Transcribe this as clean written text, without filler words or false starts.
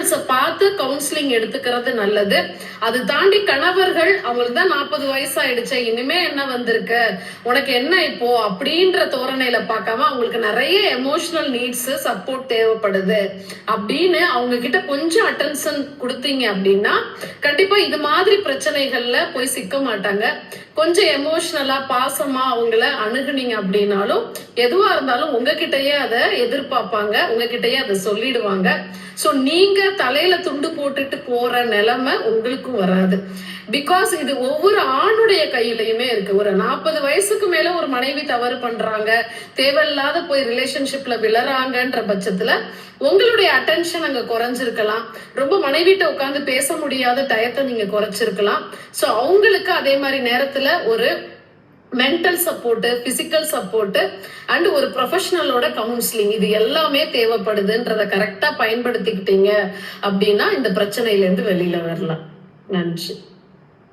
ப்ரொஃபஷனல்ஸை பார்த்து கவுன்சிலிங் எடுத்துக்கிறது நல்லது. அது தாண்டி கணவர்கள் அவங்களுக்கு தான் 40 வயசாயிடுச்சு, இனிமே என்ன வந்திருக்கு, உனக்கு என்ன இப்போ அப்படின்ற தோரணையில பார்க்காம அவங்களுக்கு நிறைய எமோஷனல் நீட்ஸ் சப்போர்ட் தேவைப்படுது அப்படின்னு அவங்க கிட்ட கொஞ்சம் அட்டென்ஷன் கொடுத்தீங்க அப்படின்னா கண்டிப்பா இது மாதிரி பிரச்சனைகள்ல போய் சிக்க மாட்டாங்க. கொஞ்சம் எமோஷனலா பாசமா அவங்கள அணுகுனீங்க அப்படின்னாலும் எதுவா இருந்தாலும் உங்ககிட்டயே அதை எதிர்பார்ப்பாங்க, உங்ககிட்டயே அதை சொல்லிடுவாங்க. சோ நீங்க தலையில துண்டு போட்டுட்டு போற நிலைமை உங்களுக்கும் வராது. பிகாஸ் இது ஒவ்வொரு ஆணுடைய கையிலயுமே இருக்கு. ஒரு 40 வயசுக்கு மேல ஒரு மனைவி தவறு பண்றாங்க, தேவையில்லாத போய் ரிலேஷன்ஷிப்ல விழறாங்கன்ற பட்சத்துல உங்களுடைய அட்டென்ஷன் அங்க குறைஞ்சிருக்கலாம். ரொம்ப மனைவிட்ட உட்காந்து பேச முடியாத டயத்தை நீங்க குறைச்சிருக்கலாம். சோ அவங்களுக்கு அதே மாதிரி நேரத்துல ஒரு mental support, physical support and ஒரு ப்ரொஃபஷனலோட கவுன்சிலிங் இது எல்லாமே தேவைப்படுதுன்றத கரெக்டா பயன்படுத்திக்கிட்டீங்க அப்படின்னா இந்த பிரச்சனையில இருந்து வெளியில வரலாம். நன்றி.